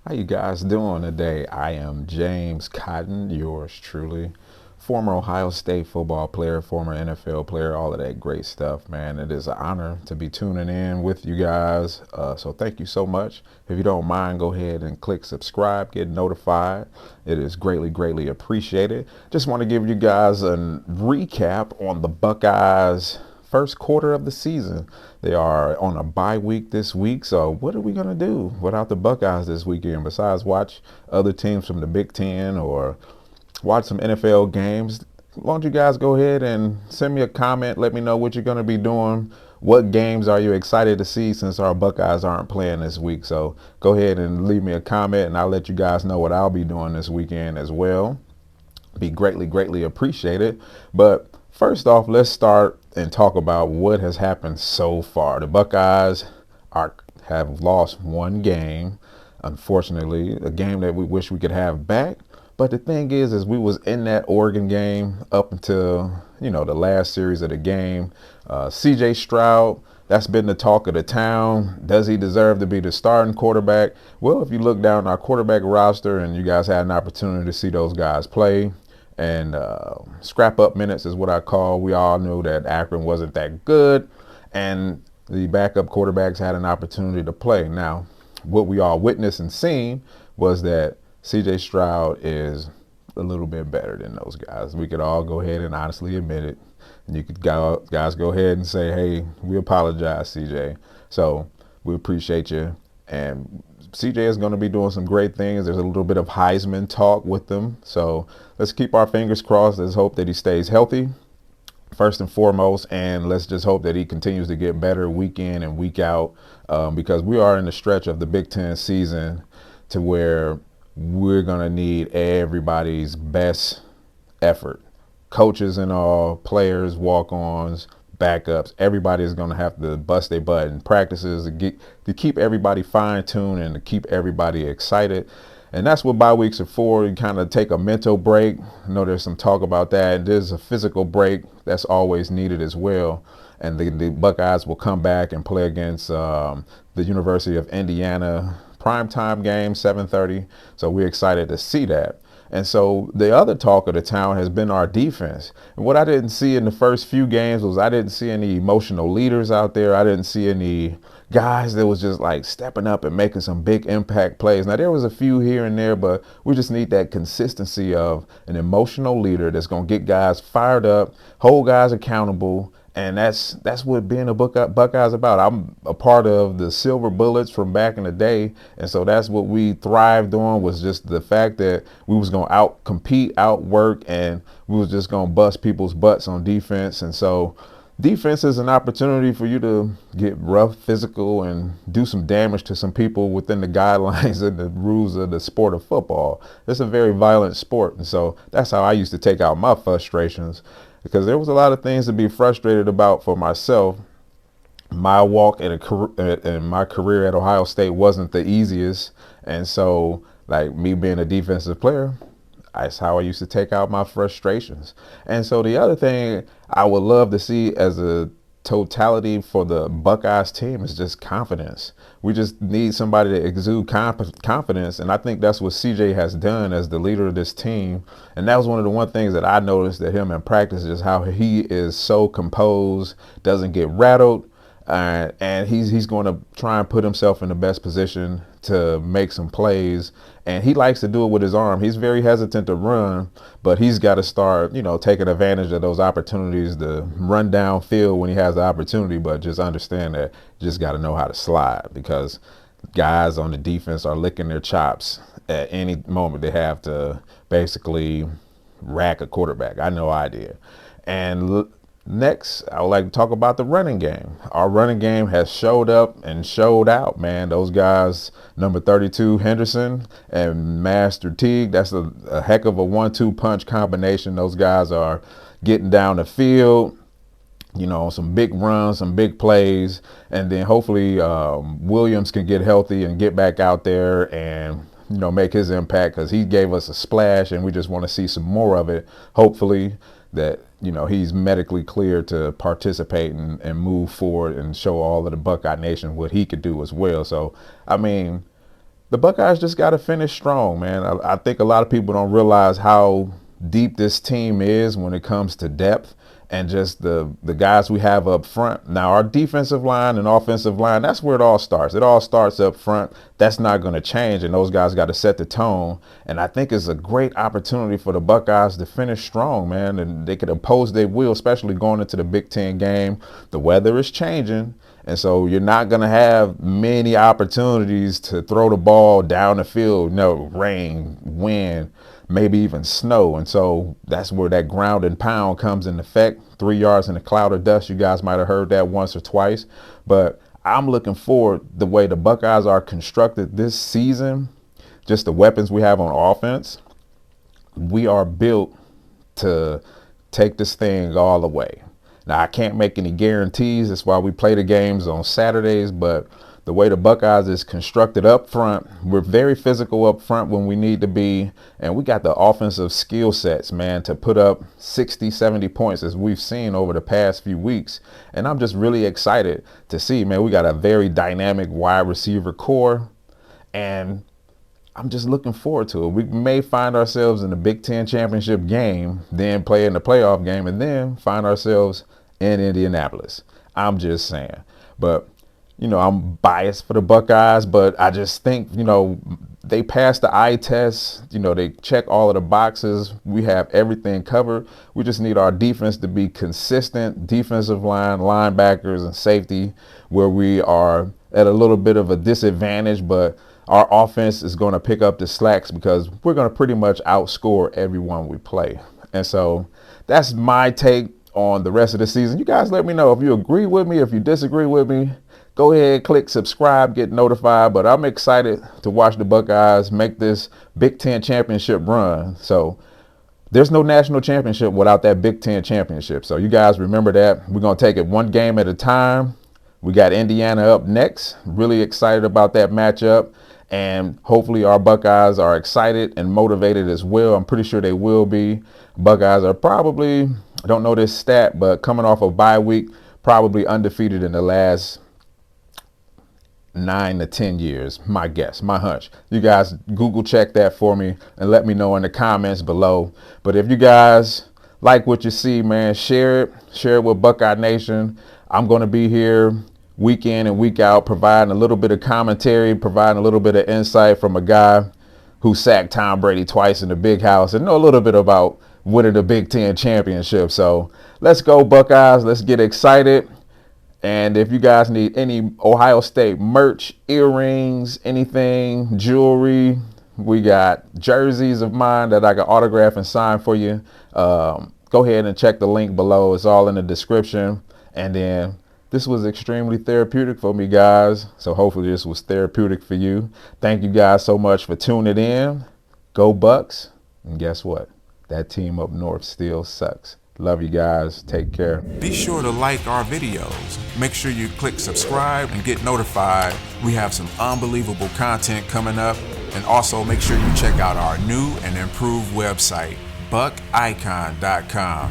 How you guys doing today? I am James Cotton, yours truly, former Ohio State football player, former NFL player, all of that great stuff, man. It is an honor to be tuning in with you guys. So thank you so much. If you don't mind, go ahead and click subscribe, get notified. It is greatly, greatly appreciated. Just want to give you guys a recap on the Buckeyes first quarter of the season. They are on a bye week this week, so what are we going to do without the Buckeyes this weekend besides watch other teams from the Big Ten or watch some NFL games? Why don't you guys go ahead and send me a comment, let me know what you're going to be doing. What games are you excited to see since our Buckeyes aren't playing this week? So go ahead and leave me a comment and I'll let you guys know what I'll be doing this weekend as well. Be greatly, greatly appreciated. But first off, let's start and talk about what has happened so far. The Buckeyes have lost one game, unfortunately, a game that we wish we could have back. But the thing is we was in that Oregon game up until, the last series of the game. CjStroud, that's been the talk of the town. Does he deserve to be the starting quarterback? Well, if you look down our quarterback roster and you guys had an opportunity to see those guys play, and scrap up minutes is what I call. We all knew that Akron wasn't that good, and the backup quarterbacks had an opportunity to play. Now, what we all witnessed and seen was that cjStroud is a little bit better than those guys. We could all go ahead and honestly admit it. And you could guys go ahead and say, hey, we apologize, CJ. So we appreciate you. And CJ is going to be doing some great things. There's a little bit of Heisman talk with them. So let's keep our fingers crossed. Let's hope that he stays healthy, first and foremost. And let's just hope that he continues to get better week in and week out, because we are in the stretch of the Big Ten season to where we're going to need everybody's best effort. Coaches and all, players, walk-ons, backups, everybody is going to have to bust their butt in practices to keep everybody fine-tuned and to keep everybody excited. And that's what bye weeks are for. You kind of take a mental break. I know there's some talk about that. There's a physical break that's always needed as well. And the Buckeyes will come back and play against the University of Indiana. Primetime game, 7:30. So we're excited to see that. And so the other talk of the town has been our defense. And what I didn't see in the first few games was I didn't see any emotional leaders out there. I didn't see any guys that was just like stepping up and making some big impact plays. Now, there was a few here and there, but we just need that consistency of an emotional leader that's going to get guys fired up, hold guys accountable. And that's what being a Buckeyes about. I'm a part of the Silver Bullets from back in the day. And so that's what we thrived on, was just the fact that we was going to out-compete, outwork, and we was just going to bust people's butts on defense. And so defense is an opportunity for you to get rough, physical, and do some damage to some people within the guidelines and the rules of the sport of football. It's a very violent sport. And so that's how I used to take out my frustrations, because there was a lot of things to be frustrated about for myself. My walk in my career at Ohio State wasn't the easiest. And so, like, me being a defensive player, that's how I used to take out my frustrations. And so the other thing I would love to see as a totality for the Buckeyes team is just confidence. We just need somebody to exude confidence, and I think that's what CJ has done as the leader of this team. And that was one of the things that I noticed at him in practice, is how he is so composed, doesn't get rattled, and he's going to try and put himself in the best position to make some plays. And he likes to do it with his arm. He's very hesitant to run, but he's got to start, taking advantage of those opportunities to run downfield when he has the opportunity. But just understand that you just got to know how to slide, because guys on the defense are licking their chops at any moment. They have to basically rack a quarterback. I know I did. And next, I would like to talk about the running game. Our running game has showed up and showed out, man. Those guys, number 32, Henderson, and masterteague, that's a heck of a 1-2 punch combination. Those guys are getting down the field, some big runs, some big plays. And then hopefully Williams can get healthy and get back out there and make his impact, because he gave us a splash and we just want to see some more of it. Hopefully that he's medically cleared to participate and move forward and show all of the Buckeye Nation what he could do as well. So, I mean, the Buckeyes just got to finish strong, man. I think a lot of people don't realize how deep this team is when it comes to depth and just the guys we have up front. Now, our defensive line and offensive line, that's where it all starts. It all starts up front. That's not going to change, and those guys got to set the tone. And I think it's a great opportunity for the Buckeyes to finish strong, man, and they could impose their will, especially going into the Big Ten game. The weather is changing, and so you're not going to have many opportunities to throw the ball down the field. No, rain, wind, maybe even snow. And so that's where that ground and pound comes in effect. 3 yards in a cloud of dust. You guys might have heard that once or twice. But I'm looking forward the way the Buckeyes are constructed this season, just the weapons we have on offense. We are built to take this thing all the way. Now, I can't make any guarantees. That's why we play the games on Saturdays. But the way the Buckeyes is constructed up front, we're very physical up front when we need to be. And we got the offensive skill sets, man, to put up 60, 70 points as we've seen over the past few weeks. And I'm just really excited to see, man, we got a very dynamic wide receiver core. And I'm just looking forward to it. We may find ourselves in the Big Ten championship game, then play in the playoff game, and then find ourselves in Indianapolis. I'm just saying. But you know, I'm biased for the Buckeyes, but I just think, you know, they passed the eye test. You know, they check all of the boxes. We have everything covered. We just need our defense to be consistent, defensive line, linebackers, and safety, where we are at a little bit of a disadvantage, but our offense is going to pick up the slacks because we're going to pretty much outscore everyone we play. And so that's my take on the rest of the season. You guys let me know if you agree with me, if you disagree with me. Go ahead, click subscribe, get notified. But I'm excited to watch the Buckeyes make this Big Ten championship run. So there's no national championship without that Big Ten championship. So you guys remember that. We're going to take it one game at a time. We got Indiana up next. Really excited about that matchup. And hopefully our Buckeyes are excited and motivated as well. I'm pretty sure they will be. Buckeyes are probably, I don't know this stat, but coming off of bye week, probably undefeated in the last 9 to 10 years, my guess, my hunch. You guys Google check that for me and let me know in the comments below. But if you guys like what you see, man, share it with Buckeye Nation. I'm going to be here week in and week out, providing a little bit of commentary, providing a little bit of insight from a guy who sacked Tom Brady twice in the big house and know a little bit about winning the Big Ten championship. So let's go, Buckeyes. Let's get excited. And if you guys need any Ohio State merch, earrings, anything, jewelry, we got jerseys of mine that I can autograph and sign for you. Go ahead and check the link below. It's all in the description. And then this was extremely therapeutic for me, guys. So hopefully this was therapeutic for you. Thank you guys so much for tuning in. Go Bucks. And guess what? That team up north still sucks. Love you guys. Take care. Be sure to like our videos. Make sure you click subscribe and get notified. We have some unbelievable content coming up. And also make sure you check out our new and improved website, buckicon.com.